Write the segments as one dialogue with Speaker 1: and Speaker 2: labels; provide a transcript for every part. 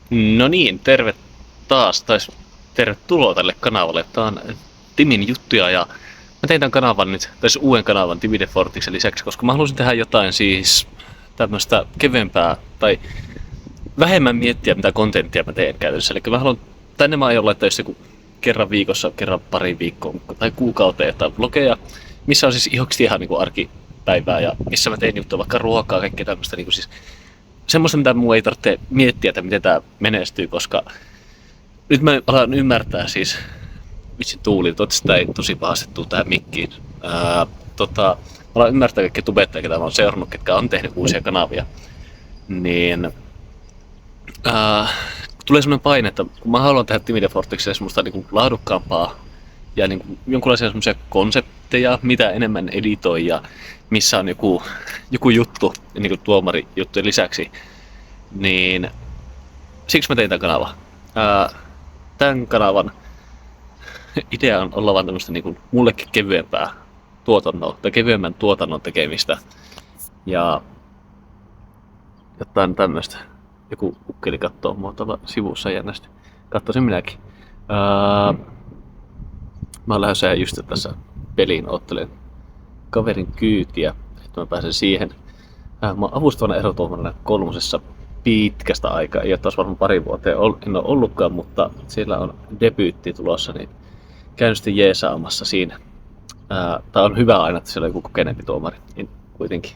Speaker 1: No niin, terve taas, tai tervetuloa tälle kanavalle. Tää on Timin juttuja ja mä tein tämän kanavan nyt, tai siis uuden kanavan Timi de Fortiksen lisäksi, koska mä halusin tehdä jotain siis tämmöstä kevyempää tai vähemmän miettiä mitä kontenttia mä teen käytössä. Eli mä haluan, tänne mä aion laittaa just joku kerran viikossa, kerran pari viikkoa tai kuukauteen jotain vlogeja, missä on siis ihan niinku arkipäivää ja missä mä teen juttuja vaikka ruokaa, kaikkea tämmöstä niinku siis semmoista, mitä mun ei tarvitse miettiä, että miten tää menestyy, koska nyt mä alan ymmärtää siis, vitsi Tuuli, toivottavasti tää ei tosi pahasti tuu tähän mikkiin. Mä alan ymmärtää kaikki tubettajia, ketä mä oon seurannut, ketkä on tehnyt uusia kanavia. Niin tulee semmoinen paine, että kun mä haluan tehdä Timi de Fortikselle semmoista niinku laadukkaampaa ja niinku jonkunlaisia semmoisia konsepteja, mitä enemmän editoi ja missä on joku juttu, niinku tuomarijuttujen lisäksi, niin siksi mä tein tämän kanavan. Tämän kanavan idea on olla vaan tämmöistä niinku mullekin kevyempää tuotantoa, tai kevyemmän tuotannon tekemistä. Ja jotain tämmöistä. Joku ukkeli kattoo mua tuolla sivussa jännästi. Kattoisin minäkin. Mä oon lähdössä just tässä peliin, ottelen kaverin kyytiä, että mä pääsen siihen. Mä oon avustavana erotuomarina kolmosessa pitkästä aikaa. Ei ole taas varmaan pari vuotta, en ole ollutkaan, mutta siellä on debyytti tulossa, niin käyn sitten jeesaamassa siinä. Tää on hyvä aina, että siellä on joku kokeneempi tuomari, niin kuitenkin.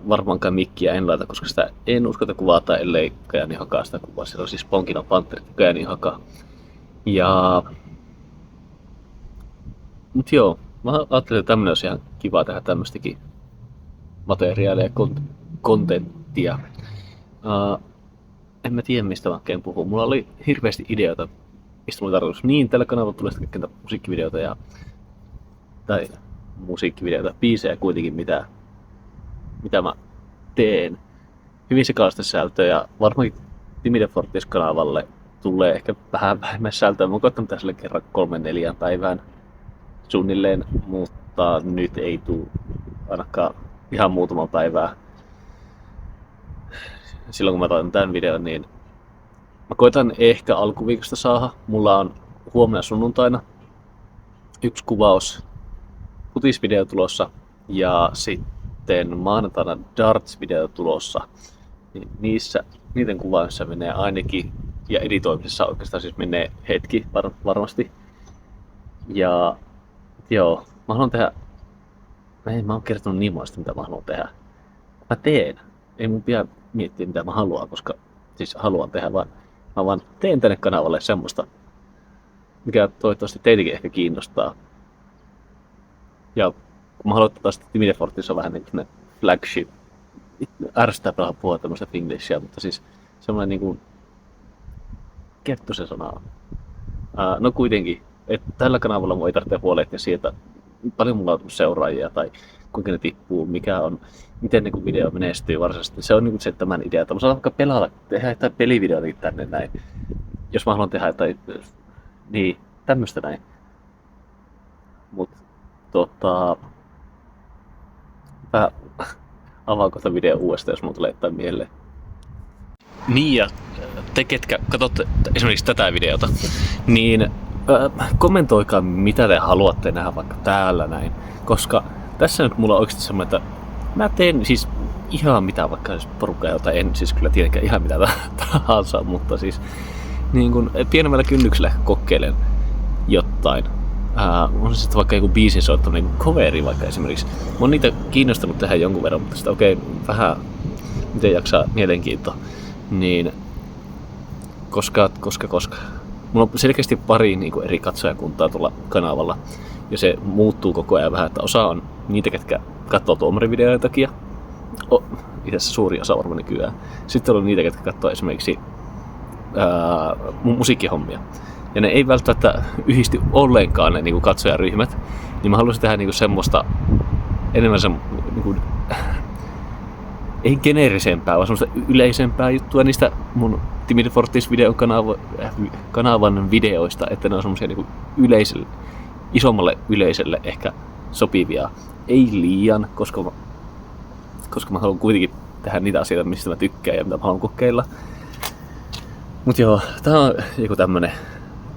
Speaker 1: Varmaankaan mikkiä en laita, koska sitä en uskota kuvata, ellei Kajani hakaa sitä kuvaa. Siellä on siis Ponkina Panterit, Kajani hakaa. Mut joo, mä ajattelin, että tämmönen olisi ihan kiva tehdä tämmöstäkin materiaalia ja kontenttia. En mä tiedä mistä mä oikein puhun. Mulla oli hirveästi ideoita, mistä mulla oli tarkoitus. Niin, tällä kanavalla tulee sitten kaikkea musiikkivideoita biisejä kuitenkin, mitä mä teen. Hyvin sekalaista sisältöä ja varmaankin Timi de Fortis kanavalle tulee ehkä vähän vähemmän sisältöä. Mä oon koittanut tässä kerran 3-4 päivään suunnilleen, mutta nyt ei tule ainakaan ihan muutama päivää. Silloin kun mä toin tämän videon, niin mä koitan ehkä alkuviikosta saada. Mulla on huomenna sunnuntaina yksi kuvaus futisvideo tulossa ja sitten maanantaina darts-video tulossa. Niin niiden kuvaamissa menee ainakin, ja editoimisessa oikeastaan siis menee hetki varmasti. Ja joo, mä haluan tehdä, mä oon kertonut niin monesti mitä mä haluan tehdä. Mä teen, ei mun pidä miettiä mitä mä haluan, koska siis haluan tehdä, vaan mä vaan teen tänne kanavalle semmoista, mikä toivottavasti teitäkin ehkä kiinnostaa. Ja kun mä haluan taas, että Timi de Fortis on vähän niin kuin flagship, ärsyttää puhua tämmöistä finglishia, mutta siis semmoinen niinku, kettu se sana on. No kuitenkin, että tällä kanavalla mun ei tarvitse huolehtia siitä, paljon mulla on seuraajia tai kuinka ne tippuu, miten niin video menestyy varsinaisesti. Se on niin se tämän idea, että mä saan vaikka tehdä jotain pelivideoitakin tänne näin. Jos mä haluan tehdä jotain, niin tämmöstä näin. Mut mä avaan kohta video uudestaan, jos mulla tulee jotain mieleen. Niin ja te ketkä katsotte esimerkiksi tätä videota, niin kommentoikaa mitä te haluatte nähdä vaikka täällä näin. Koska tässä nyt mulla on oikeasti semmoinen, että mä teen siis ihan mitä vaikka jos porukkaa, jota en siis kyllä tietenkään ihan mitä tahansa, mutta siis niin kun pienemmällä kynnyksellä kokeilen jotain. On se sitten vaikka joku biisin soittaminen, niin coveri vaikka esimerkiksi. Mä oon niitä kiinnostanut tehdä jonkun verran, mutta sitä vähän miten jaksaa mielenkiintoa. Niin koska. Mulla on selkeästi pari niin eri katsojakuntaa tuolla kanavalla. Ja se muuttuu koko ajan vähän, että osa on niitä, ketkä katsoo tuomarivideoiden takia. Itse asiassa suuri osa varmaan nykyään. Sitten on niitä, ketkä katsoo esimerkiksi musiikkihommia. Ja ne ei välttämättä yhdisty ollenkaan ne niin katsojaryhmät. Niin mä haluaisin tehdä niin semmoista enemmän niin ei geneerisempää, vaan semmoista yleisempää juttua niistä mun Timi de Fortis kanavan videoista, että ne on semmosia niin isommalle yleisölle ehkä sopivia. Ei liian, koska mä haluan kuitenkin tehdä niitä asioita, mistä mä tykkään ja mitä mä haluan kokeilla. Mut joo, tää on joku tämmönen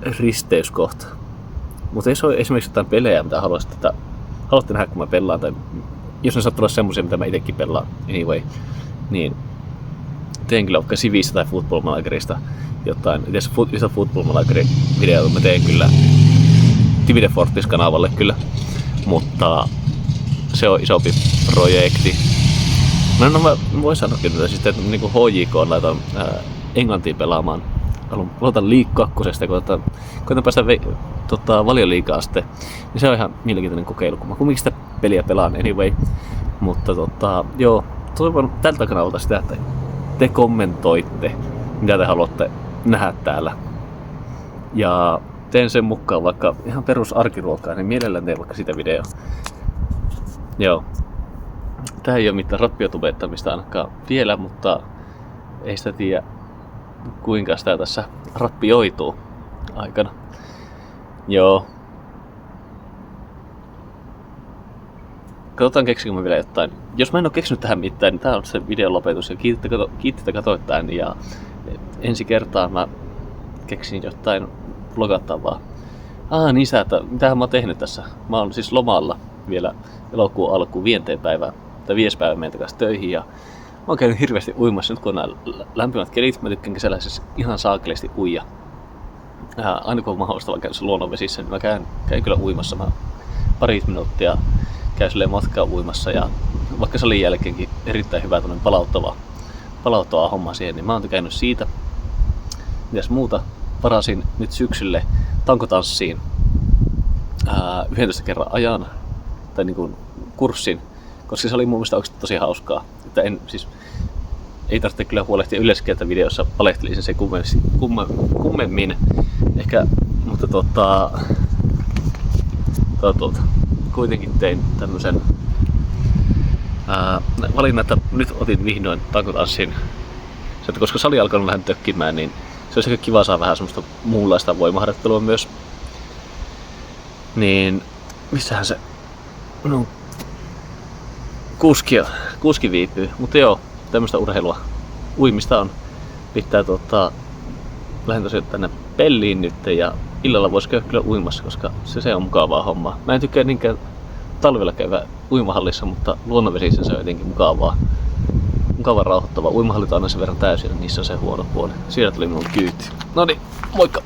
Speaker 1: risteyskohta. Mutta ei se ole esimerkiksi jotain pelejä, mitä haluatte nähdä, kun mä pelaan, tai jos ne saattaa olla semmosia, mitä mä itekin pelaan, anyway, niin teen kyllä vaikka Civistä tai Football Managerista jotain. Itse Football Managerin videota mä teen kyllä Divide Fortis-kanavalle kyllä, mutta se on isompi projekti. No mä voin sanoa kyllä, että niinku HJK laitan Englantiin pelaamaan. Aloitan League 2, koitan päästä Valioliigaan sitten, niin se on ihan mielenkiintoinen kokeilu, kun mä kumminkin sitä peliä pelaan anyway. Mutta joo, toivon tältä kanavalta sitä, että te kommentoitte, mitä te haluatte nähdä täällä. Ja teen sen mukaan vaikka ihan perus arkiruokaa, niin mielellään teen vaikka sitä videoa. Joo. Tää ei oo mitään rappiotubettamista ainakaan vielä, mutta ei sitä tiedä kuinka sitä tässä rappioituu aikana. Joo. Katsotaan keksinkö mä vielä jotain. Jos mä en oo keksinyt tähän mitään, niin tää on se videon lopetus. Ja kiitti katsoit tän. Ja ensi kertaa mä keksin jotain vlogattavaa. Niin sä, että mitähän mä oon tehnyt tässä. Mä oon siis lomalla vielä elokuun alkuun 5. päivää. Tai 5. päivä meidän takaisin töihin. Ja mä oon käynyt hirveästi uimassa. Nyt kun on lämpimät kelit, mä tykkään kesällä siis ihan saakelisti uija. Aina kun on mahdollista käydä luonnonvesissä, niin mä käyn kyllä uimassa. Mä pari minuuttia käyn silleen matkaa uimassa ja vaikka salin jälkeenkin erittäin hyvä palauttava homma siihen, niin mä oon tykännyt siitä. Mitäs muuta? Varasin nyt syksylle tankotanssiin 11 kerran ajan tai niin kuin kurssin, koska se oli mun mielestä oikeasti tosi hauskaa. Että ei tarvitse kyllä huolehtia yleensäkin, että videossa valehtelisin se kummemmin. Ehkä, mutta kuitenkin tein tämmösen valinnan, että nyt otin vihdoin tankotanssin. Koska sali alkanut vähän tökkimään, niin se olisi aika kiva saada vähän semmoista muunlaista voimaharjoittelua myös. Niin, missähän se no, kuski viipyy. Mutta joo, tämmöistä urheilua. Uimista on. Pitää lähden tosiaan tänne Pelliin nyt ja illalla voisi käydä kyllä uimassa, koska se on mukavaa hommaa. Mä en tykkää niinkään talvella käydä uimahallissa, mutta luonnonvesissä se on jotenkin mukavaa rauhoittavaa. Uimahallit on aina sen verran täysin, niissä on se huono puoli. Siinä tuli minun kyyti. Noniin, moikka!